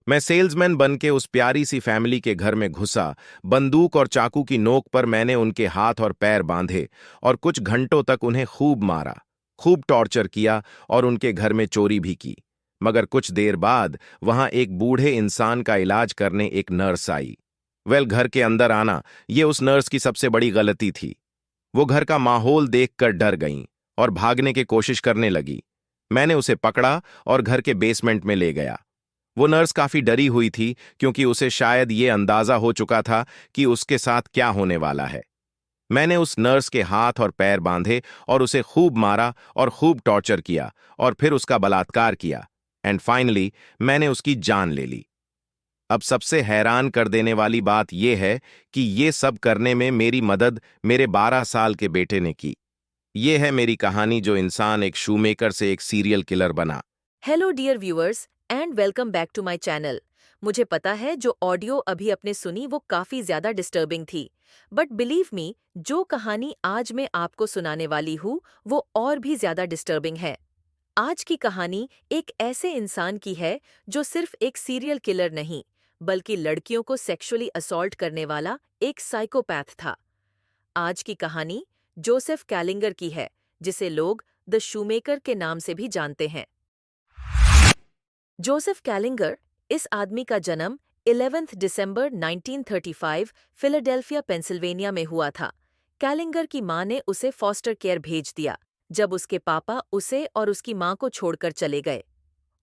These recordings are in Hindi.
मैं सेल्समैन बन के उस प्यारी सी फैमिली के घर में घुसा। बंदूक और चाकू की नोक पर मैंने उनके हाथ और पैर बांधे और कुछ घंटों तक उन्हें खूब मारा, खूब टॉर्चर किया और उनके घर में चोरी भी की। मगर कुछ देर बाद वहां एक बूढ़े इंसान का इलाज करने एक नर्स आई। घर के अंदर आना, ये उस नर्स की सबसे बड़ी गलती थी। वो घर का माहौल देखकर डर गईं और भागने की कोशिश करने लगी। मैंने उसे पकड़ा और घर के बेसमेंट में ले गया। वो नर्स काफी डरी हुई थी क्योंकि उसे शायद ये अंदाजा हो चुका था कि उसके साथ क्या होने वाला है। मैंने उस नर्स के हाथ और पैर बांधे और उसे खूब मारा और खूब टॉर्चर किया और फिर उसका बलात्कार किया। एंड फाइनली मैंने उसकी जान ले ली। अब सबसे हैरान कर देने वाली बात यह है कि ये सब करने में मेरी मदद मेरे 12 साल के बेटे ने की। ये है मेरी कहानी, जो इंसान एक शूमेकर से एक सीरियल किलर बना। Hello dear viewers and welcome back to my channel. मुझे पता है जो ऑडियो अभी आपने सुनी वो काफ़ी ज़्यादा डिस्टर्बिंग थी, बट बिलीव मी, जो कहानी आज मैं आपको सुनाने वाली हूँ वो और भी ज़्यादा डिस्टर्बिंग है। आज की कहानी एक ऐसे इंसान की है जो सिर्फ एक सीरियल किलर नहीं, बल्कि लड़कियों को सेक्सुअली असॉल्ट करने वाला एक साइकोपैथ था। आज की कहानी जोसेफ कैलिंगर की है, जिसे लोग द शूमेकर के नाम से भी जानते हैं। जोसेफ कैलिंगर, इस आदमी का जन्म 11 दिसंबर 1935 फिलाडेल्फिया, पेंसिल्वेनिया में हुआ था। कैलिंगर की मां ने उसे फॉस्टर केयर भेज दिया जब उसके पापा उसे और उसकी मां को छोड़कर चले गए।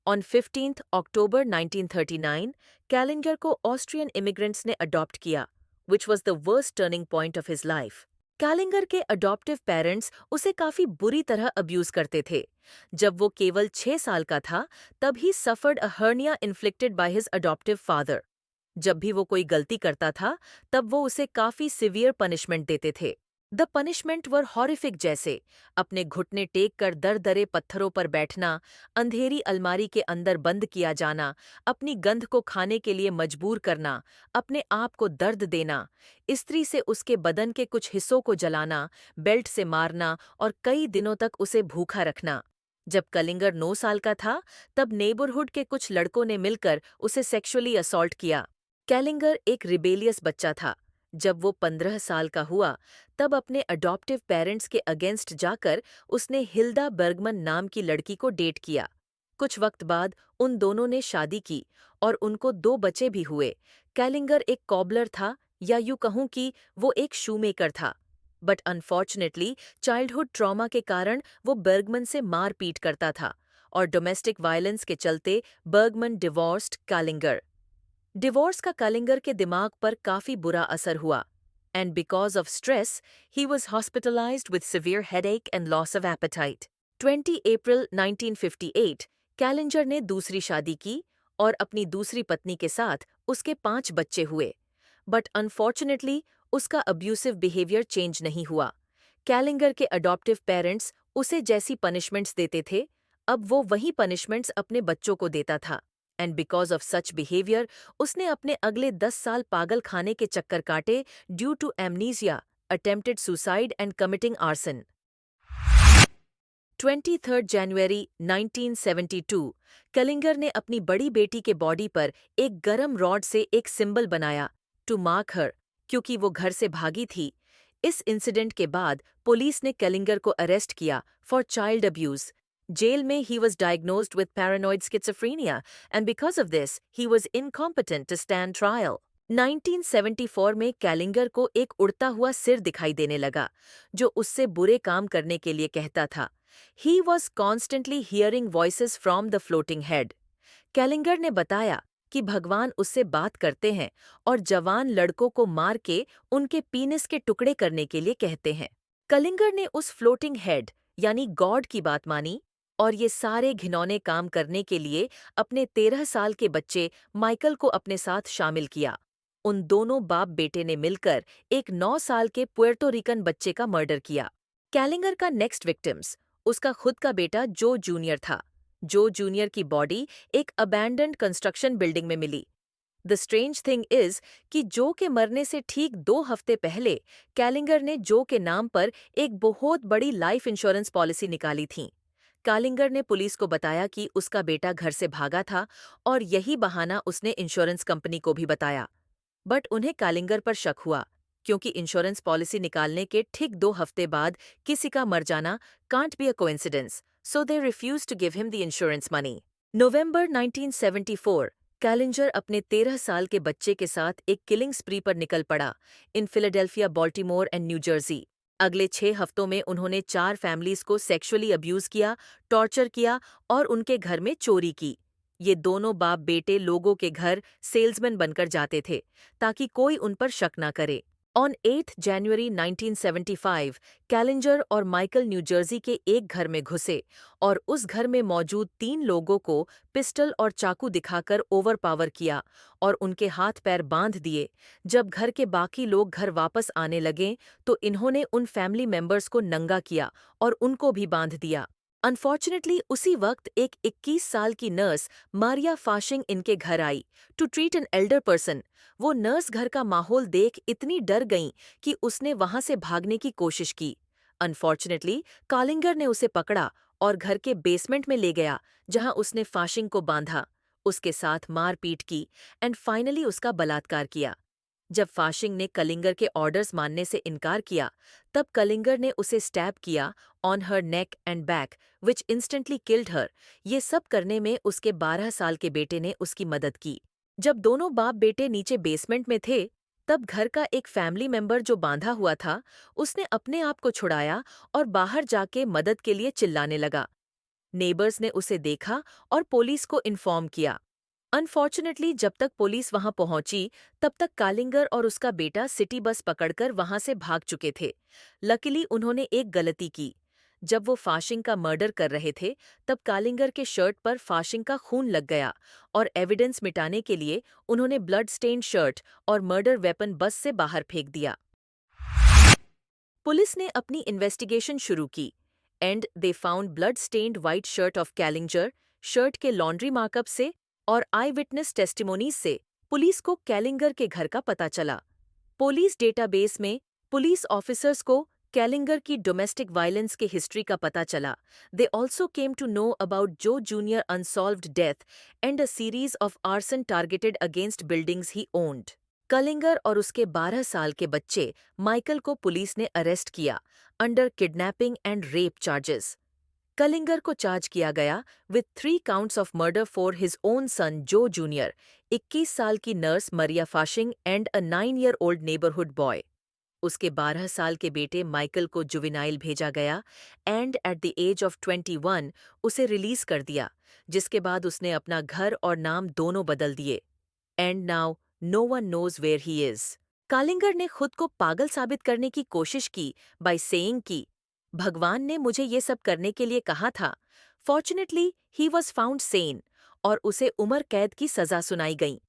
ऑन 15 अक्टूबर 1939, कैलिंगर को ऑस्ट्रियन इमिग्रेंट्स ने अडॉप्ट किया, which was the worst turning point of his life. Kallinger के अडॉप्टिव पेरेंट्स उसे काफी बुरी तरह अब्यूज करते थे। जब वो केवल 6 साल का था, तब ही suffered a hernia inflicted by his adoptive father. जब भी वो कोई गलती करता था, तब वो उसे काफी सिवियर पनिशमेंट देते थे। द पनिशमेंट वर हॉरिफिक, जैसे अपने घुटने टेक कर दर दरे पत्थरों पर बैठना, अंधेरी अलमारी के अंदर बंद किया जाना, अपनी गंध को खाने के लिए मजबूर करना, अपने आप को दर्द देना, स्त्री से उसके बदन के कुछ हिस्सों को जलाना, बेल्ट से मारना और कई दिनों तक उसे भूखा रखना। जब कलिंगर 9 साल का था, तब नेबरहुड के कुछ लड़कों ने मिलकर उसे सेक्सुअली असॉल्ट किया। कैलिंगर एक रिबेलियस बच्चा था। जब वो 15 साल का हुआ, तब अपने अडॉप्टिव पेरेंट्स के अगेंस्ट जाकर उसने हिल्डा बर्गमन नाम की लड़की को डेट किया। कुछ वक्त बाद उन दोनों ने शादी की और उनको 2 बच्चे भी हुए। कैलिंगर एक कॉबलर था, या यूं कहूं कि वो एक शूमेकर था। बट अनफॉर्चुनेटली चाइल्डहुड ट्रॉमा के कारण वो बर्गमन से मारपीट करता था और डोमेस्टिक वायलेंस के चलते बर्गमन डिवोर्स्ड कैलिंगर। डिवोर्स का कैलिंगर के दिमाग पर काफी बुरा असर हुआ, and because of stress he was hospitalised with severe headache and loss of appetite. 20 अप्रैल 1958 कैलिंगर ने दूसरी शादी की और अपनी दूसरी पत्नी के साथ उसके 5 बच्चे हुए। बट अनफॉर्चुनेटली उसका अब्यूसिव बिहेवियर चेंज नहीं हुआ। कैलिंगर के अडॉप्टिव पेरेंट्स उसे जैसी पनिशमेंट्स देते थे, अब वो वही पनिशमेंट्स अपने बच्चों को देता था। And because of such behaviour उसने अपने अगले 10 साल पागल खाने के चक्कर काटे, due to amnesia, attempted suicide and committing arson. 23 जनवरी 1972 कैलिंगर ने अपनी बड़ी बेटी के बॉडी पर एक गरम रॉड से एक सिंबल बनाया, टू मार्क हर, क्योंकि वो घर से भागी थी। इस इंसिडेंट के बाद पुलिस ने कैलिंगर को अरेस्ट किया फॉर चाइल्ड अब्यूज। जेल में he was diagnosed with paranoid schizophrenia, and because of this he was incompetent to stand trial. 1974 में कैलिंगर को एक उड़ता हुआ सिर दिखाई देने लगा, जो उससे बुरे काम करने के लिए कहता था। He was constantly hearing voices from the floating head. कैलिंगर ने बताया कि भगवान उससे बात करते हैं और जवान लड़कों को मार के उनके पीनिस के टुकड़े करने के लिए कहते हैं। कलिंगर ने उस फ्लोटिंग हेड यानी गॉड की बात मानी और ये सारे घिनौने काम करने के लिए अपने 13 साल के बच्चे माइकल को अपने साथ शामिल किया। उन दोनों बाप बेटे ने मिलकर एक 9 साल के पुएर्तो रिकन बच्चे का मर्डर किया। कैलिंगर का नेक्स्ट विक्टिम्स उसका खुद का बेटा जो जूनियर था। जो जूनियर की बॉडी एक अबैंडन्ड कंस्ट्रक्शन बिल्डिंग में मिली। द स्ट्रेंज थिंग इज कि जो के मरने से ठीक 2 हफ्ते पहले कैलिंगर ने जो के नाम पर एक बहुत बड़ी लाइफ इंश्योरेंस पॉलिसी निकाली थी। कालिंगर ने पुलिस को बताया कि उसका बेटा घर से भागा था और यही बहाना उसने इंश्योरेंस कंपनी को भी बताया। बट उन्हें कालिंगर पर शक हुआ, क्योंकि इंश्योरेंस पॉलिसी निकालने के ठीक 2 हफ्ते बाद किसी का मर जाना can't be a coincidence, so they refuse to give him the insurance money. नवंबर 1974, कैलिंजर अपने 13 साल के बच्चे के साथ एक किलिंग स्प्री पर निकल पड़ा in Philadelphia, Baltimore and new Jersey. अगले 6 हफ्तों में उन्होंने 4 फैमिलीज को सेक्सुअली अब्यूज किया, टॉर्चर किया और उनके घर में चोरी की। ये दोनों बाप बेटे लोगों के घर सेल्समैन बनकर जाते थे ताकि कोई उन पर शक ना करे। ऑन 8 जनवरी 1975, कैलिंजर और माइकल न्यू जर्सी के एक घर में घुसे और उस घर में मौजूद 3 लोगों को पिस्टल और चाकू दिखाकर ओवरपावर किया और उनके हाथ पैर बांध दिए। जब घर के बाकी लोग घर वापस आने लगे तो इन्होंने उन फैमिली मेंबर्स को नंगा किया और उनको भी बांध दिया। अनफॉर्चुनेटली उसी वक्त एक 21 साल की नर्स मारिया फाशिंग इनके घर आई to treat an elder person. वो नर्स घर का माहौल देख इतनी डर गई कि उसने वहां से भागने की कोशिश की। अनफॉर्चुनेटली कालिंगर ने उसे पकड़ा और घर के बेसमेंट में ले गया, जहां उसने फाशिंग को बांधा, उसके साथ मारपीट की एंड फाइनली उसका बलात्कार किया। जब फाशिंग ने कलिंगर के ऑर्डर्स मानने से इनकार किया, तब कलिंगर ने उसे स्टैब किया on her neck and back, which instantly killed her. ये सब करने में उसके 12 साल के बेटे ने उसकी मदद की। जब दोनों बाप बेटे नीचे बेसमेंट में थे, तब घर का एक फैमिली मेंबर जो बांधा हुआ था, उसने अपने आप को छुड़ाया और बाहर जाके मदद के लिए चिल्लाने लगा। नेबर्स ने उसे देखा और पुलिस को इन्फॉर्म किया। अनफॉर्चुनेटली जब तक पुलिस वहां पहुंची, तब तक कालिंगर और उसका बेटा सिटी बस पकड़कर वहां से भाग चुके थे। लकीली उन्होंने एक गलती की। जब वो फाशिंग का मर्डर कर रहे थे, तब कालिंगर के शर्ट पर फाशिंग का खून लग गया और एविडेंस मिटाने के लिए उन्होंने ब्लड स्टेन्ड शर्ट और मर्डर वेपन बस से बाहर फेंक दिया। पुलिस ने अपनी इन्वेस्टिगेशन शुरू की and they found blood stained white shirt of Kallinger. Shirt के लॉन्ड्री मार्कअप से और आई विटनेस टेस्टिमोनीज से पुलिस को कैलिंगर के घर का पता चला। पुलिस डेटाबेस में पुलिस ऑफिसर्स को कैलिंगर की डोमेस्टिक वायलेंस के हिस्ट्री का पता चला। They also came to know about Joe junior unsolved death and a series of arson targeted against buildings he owned. Kallinger और उसके 12 साल के बच्चे माइकल को पुलिस ने अरेस्ट किया under kidnapping and rape charges. Kallinger को चार्ज किया गया with 3 counts of murder for his own son Joe junior, 21 साल की nurse Maria Fasching and a 9-year-old neighbourhood boy. उसके 12 साल के बेटे माइकल को जुवेनाइल भेजा गया and at the age of 21 उसे रिलीज कर दिया, जिसके बाद उसने अपना घर और नाम दोनों बदल दिए। And now no one knows where he is. Kallinger ने खुद को पागल साबित करने की कोशिश की बाय सेइंग कि भगवान ने मुझे ये सब करने के लिए कहा था। Fortunately he was found Sen और उसे उम्र कैद की सजा सुनाई गई।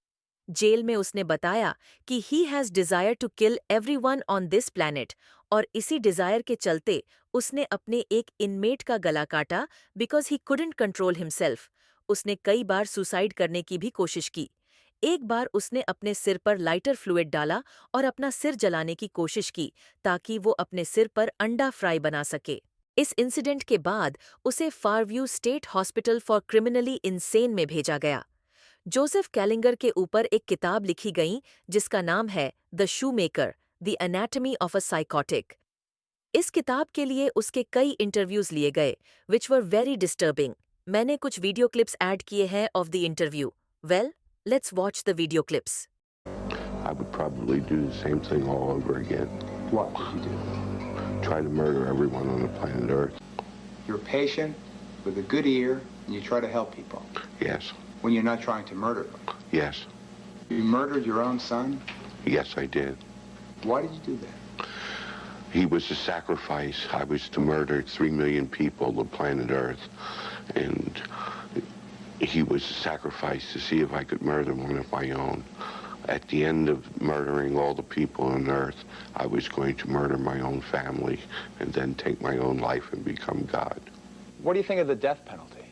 जेल में उसने बताया कि he has desire to kill everyone on this planet और इसी डिजायर के चलते उसने अपने एक इनमेट का गला काटा because he couldn't control himself. उसने कई बार सुसाइड करने की भी कोशिश की। एक बार उसने अपने सिर पर लाइटर फ्लूइड डाला और अपना सिर जलाने की कोशिश की ताकि वो अपने सिर पर अंडा फ्राई बना सके। इस इंसिडेंट के बाद उसे Fairview State Hospital for criminally insane में भेजा गया। जोसेफ कैलिंगर के ऊपर एक किताब लिखी गई जिसका नाम है the shoemaker, the anatomy of a psychotic. इस किताब के लिए उसके कई इंटरव्यूज लिए गए विच वर वेरी डिस्टर्बिंग। मैंने कुछ वीडियो क्लिप्स ऐड किए हैं of the interview. Well, let's watch the video clips. I would probably do the same thing all over again. What would you do? Try to murder everyone on the planet Earth. You're patient with a good ear, and you try to help people Yes. when you're not trying to murder them. Yes. You murdered your own son? Yes, I did. Why did you do that? He was a sacrifice. I was to murder 3 million people, the planet Earth. And he was a sacrifice to see if I could murder one of my own. At the end of murdering all the people on Earth, I was going to murder my own family and then take my own life and become God. What do you think of the death penalty?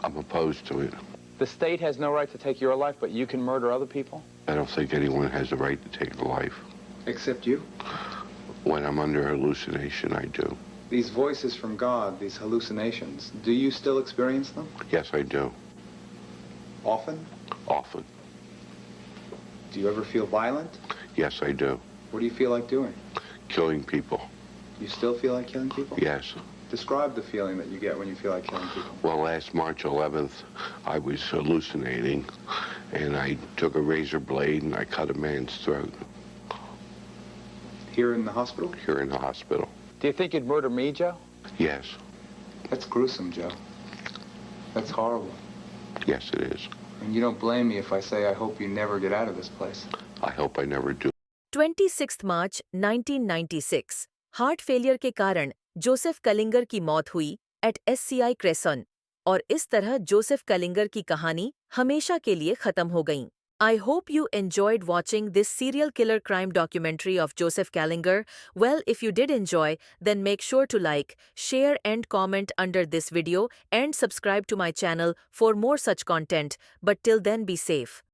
I'm opposed to it. The state has no right to take your life, but you can murder other people? I don't think anyone has a right to take a life. Except you? When I'm under hallucination, I do. These voices from God, these hallucinations, do you still experience them? Yes, I do. Often? Often. Do you ever feel violent? Yes, I do. What do you feel like doing? Killing people. You still feel like killing people? Yes. Describe the feeling that you get when you feel like killing people. Well, last March 11th, I was hallucinating, and I took a razor blade and I cut a man's throat Here in the hospital? here in the hospital. Do you think you'd murder me, Joe? Yes. That's gruesome, Joe. That's horrible. Yes, it is. And you don't blame me if I say I hope you never get out of this place. I hope I never do. 26 March 1996 heart failure के कारण जोसेफ कलिंगर की मौत हुई एट SCI क्रेसन और इस तरह जोसेफ कलिंगर की कहानी हमेशा के लिए खत्म हो गई। I hope you enjoyed watching this serial killer crime documentary of Joseph Kalinger. Well, if you did enjoy, then make sure to like, share and comment under this video and subscribe to my channel for more such content. But till then, be safe.